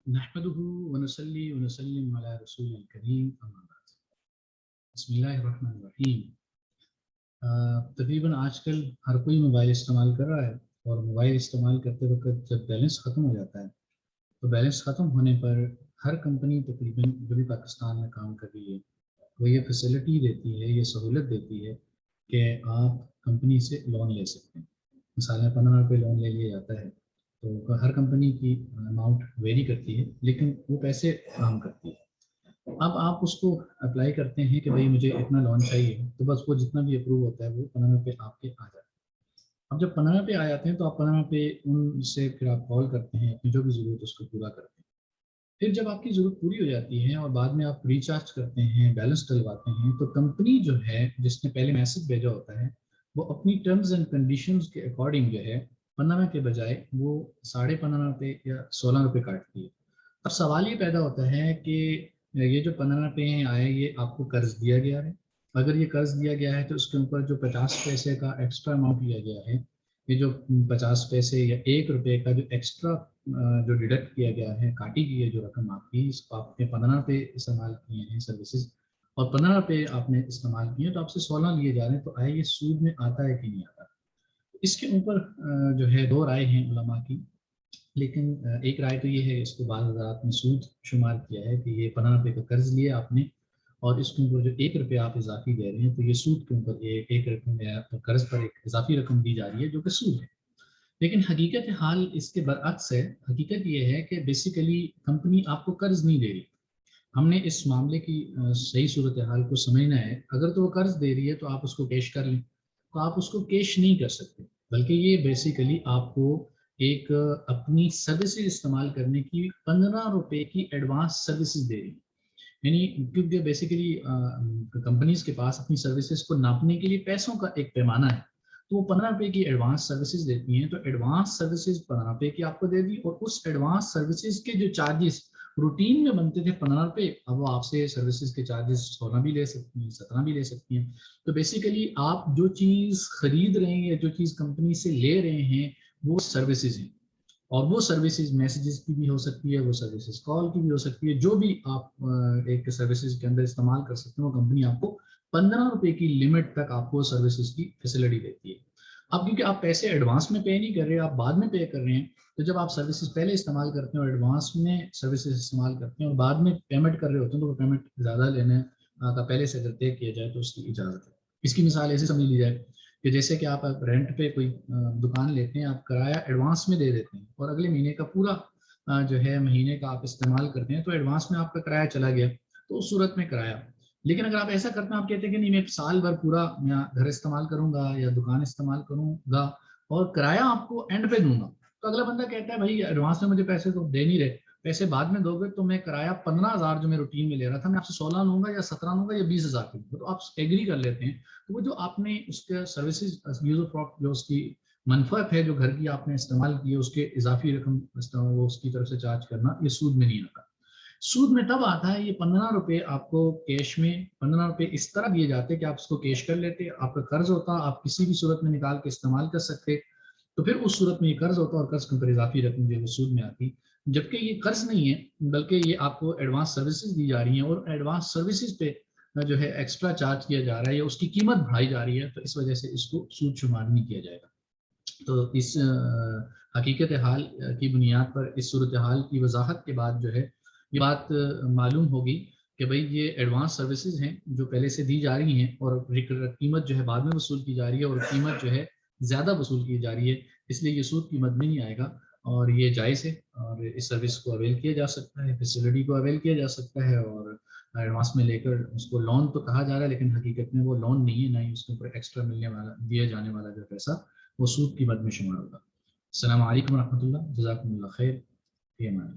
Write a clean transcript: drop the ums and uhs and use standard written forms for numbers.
نحمده ونصلي ونسلم على رسول الكريم اما بعد بسم اللہ الرحمن الرحیم۔ تقریباً آج کل ہر کوئی موبائل استعمال کر رہا ہے، اور موبائل استعمال کرتے وقت جب بیلنس ختم ہو جاتا ہے تو بیلنس ختم ہونے پر ہر کمپنی تقریباً جو بھی پاکستان میں کام کر رہی ہے وہ یہ فیسلٹی دیتی ہے، یہ سہولت دیتی ہے کہ آپ کمپنی سے لون لے سکتے ہیں۔ مثلاً 15 روپے لون لے لیا جاتا ہے، تو ہر کمپنی کی اماؤنٹ ویری کرتی ہے لیکن وہ پیسے فراہم کرتی ہے۔ اب آپ اس کو اپلائی کرتے ہیں کہ بھائی مجھے اتنا لون چاہیے، تو بس وہ جتنا بھی اپروو ہوتا ہے وہ 15 روپے آپ کے آ جاتے ہیں۔ اب جب 15 روپے آ جاتے ہیں تو آپ 15 روپے ان سے پھر آپ کال کرتے ہیں، اپنی جو بھی ضرورت اس کو پورا کرتے ہیں۔ پھر جب آپ کی ضرورت پوری ہو جاتی ہے اور بعد میں آپ ریچارج کرتے ہیں، بیلنس ڈلواتے ہیں، تو کمپنی جو ہے جس نے پہلے میسج بھیجا ہوتا ہے وہ اپنی ٹرمز اینڈ کنڈیشنز کے اکارڈنگ جو ہے 15 کے بجائے وہ 15.5 روپے یا 16 روپے کاٹتی ہے۔ اب سوال یہ پیدا ہوتا ہے کہ یہ جو 15 روپے آئے یہ آپ کو قرض دیا گیا ہے؟ اگر یہ قرض دیا گیا ہے تو اس کے اوپر جو 50 پیسے کا ایکسٹرا اماؤنٹ لیا گیا ہے، یہ جو 50 پیسے یا 1 روپے کا جو ایکسٹرا جو ڈیڈکٹ کیا گیا ہے، کاٹی گئی ہے جو رقم آپ کی، اس کو آپ نے 15 روپے استعمال کیے ہیں سروسز، اور 15 روپے آپ نے استعمال کیے ہیں تو آپ سے 16 لیے جا رہے ہیں، تو آئے یہ سود میں آتا ہے کہ نہیں آتا؟ اس کے اوپر جو ہے دو رائے ہیں علماء کی، لیکن ایک رائے تو یہ ہے، اس کو بعض حضرات نے سود شمار کیا ہے کہ یہ 15 روپے کا قرض لیا آپ نے اور اس کے اوپر جو 1 روپے آپ اضافی دے رہے ہیں، تو یہ سود کے اوپر ایک رقم قرض پر ایک اضافی رقم دی جا رہی ہے جو کہ سود ہے۔ لیکن حقیقت حال اس کے برعکس ہے۔ حقیقت یہ ہے کہ بیسیکلی کمپنی آپ کو قرض نہیں دے رہی۔ ہم نے اس معاملے کی صحیح صورتحال کو سمجھنا ہے۔ اگر تو وہ قرض دے رہی ہے تو آپ اس کو کیش کر لیں، تو آپ اس کو کیش نہیں کر سکتے، بلکہ یہ بیسیکلی آپ کو ایک اپنی سروسز استعمال کرنے کی 15 روپے کی ایڈوانس سروسز دے رہی ہیں۔ یعنی کیونکہ بیسیکلی کمپنیز کے پاس اپنی سروسز کو ناپنے کے لیے پیسوں کا ایک پیمانہ ہے، تو وہ 15 روپے کی ایڈوانس سروسز دیتی ہیں، تو ایڈوانس سروسز 15 روپے کی آپ کو دے دی، اور اس ایڈوانس سروسز کے جو چارجز روٹین میں بنتے تھے 15 روپے، اب وہ آپ سے سروسز کے چارجز 16 بھی لے سکتی ہیں، 17 بھی لے سکتی ہیں۔ تو بیسیکلی آپ جو چیز خرید رہے ہیں یا جو چیز کمپنی سے لے رہے ہیں وہ سروسز ہیں، اور وہ سروسز میسیجز کی بھی ہو سکتی ہے، وہ سروسز کال کی بھی ہو سکتی ہے، جو بھی آپ ایک سروسز کے اندر استعمال کر سکتے ہیں وہ کمپنی آپ کو 15 روپے کی لمٹ تک آپ کو سروسز کی فیسلٹی دیتی ہے۔ اب کیونکہ آپ پیسے ایڈوانس میں پے نہیں کر رہے، آپ بعد میں پے کر رہے ہیں، تو جب آپ سروسز پہلے استعمال کرتے ہیں اور ایڈوانس میں سروسز استعمال کرتے ہیں اور بعد میں پیمنٹ کر رہے ہوتے ہیں، تو وہ پیمنٹ زیادہ لینے کا پہلے سے اگر طے کیا جائے تو اس کی اجازت ہے۔ اس کی مثال ایسے سمجھ لی جائے کہ جیسے کہ آپ رینٹ پہ کوئی دکان لیتے ہیں، آپ کرایہ ایڈوانس میں دے دیتے ہیں اور اگلے مہینے کا پورا جو ہے مہینے کا آپ استعمال کرتے ہیں، تو ایڈوانس میں آپ کا کرایہ چلا گیا، تو اس صورت میں کرایہ۔ لیکن اگر آپ ایسا کرتے ہیں، آپ کہتے ہیں کہ نہیں میں سال بھر پورا میں گھر استعمال کروں گا یا دکان استعمال کروں گا اور کرایہ آپ کو اینڈ پہ دوں گا، تو اگلا بندہ کہتا ہے بھائی ایڈوانس میں مجھے پیسے تو دے نہیں رہے، پیسے بعد میں دو گے تو میں کرایہ 15,000 جو میں روٹین میں لے رہا تھا میں آپ سے 16 لوں گا یا 17 لوں گا یا 20,000 لوں گا، تو آپ ایگری کر لیتے ہیں۔ تو وہ جو آپ نے اس کے سروسز جو اس کی منفعت ہے جو گھر کی آپ نے استعمال کی ہے، اس کے اضافی رقم وہ اس کی طرف سے چارج کرنا، یہ سود میں نہیں آتا۔ سود میں تب آتا ہے یہ 15 روپے آپ کو کیش میں 15 روپے اس طرح دیے جاتے کہ آپ اس کو کیش کر لیتے، آپ کا قرض ہوتا، آپ کسی بھی صورت میں نکال کے استعمال کر سکتے، تو پھر اس صورت میں یہ قرض ہوتا اور قرض کے اوپر اضافی رقم جو ہے سود میں آتی۔ جبکہ یہ قرض نہیں ہے بلکہ یہ آپ کو ایڈوانس سروسز دی جا رہی ہیں، اور ایڈوانس سروسز پہ جو ہے ایکسٹرا چارج کیا جا رہا ہے یا اس کی قیمت بڑھائی جا رہی ہے، تو اس وجہ سے اس کو سود شمار نہیں کیا جائے گا۔ تو اس حقیقت حال کی بنیاد پر اس صورتحال کی وضاحت کے بعد جو ہے یہ بات معلوم ہوگی کہ بھئی یہ ایڈوانس سروسز ہیں جو پہلے سے دی جا رہی ہیں اور قیمت جو ہے بعد میں وصول کی جا رہی ہے، اور قیمت جو ہے زیادہ وصول کی جا رہی ہے، اس لیے یہ سود قیمت میں نہیں آئے گا اور یہ جائز ہے، اور اس سروس کو اویل کیا جا سکتا ہے، فیسلٹی کو اویل کیا جا سکتا ہے، اور ایڈوانس میں لے کر اس کو لون تو کہا جا رہا ہے لیکن حقیقت میں وہ لون نہیں ہے، نہ ہی اس کے اوپر ایکسٹرا ملنے والا دیا جانے والا جو پیسہ وہ سود کی مد میں شمار ہوگا۔ السلام علیکم ورحمۃ اللہ، جزاکم اللہ خیر، فی امان اللہ۔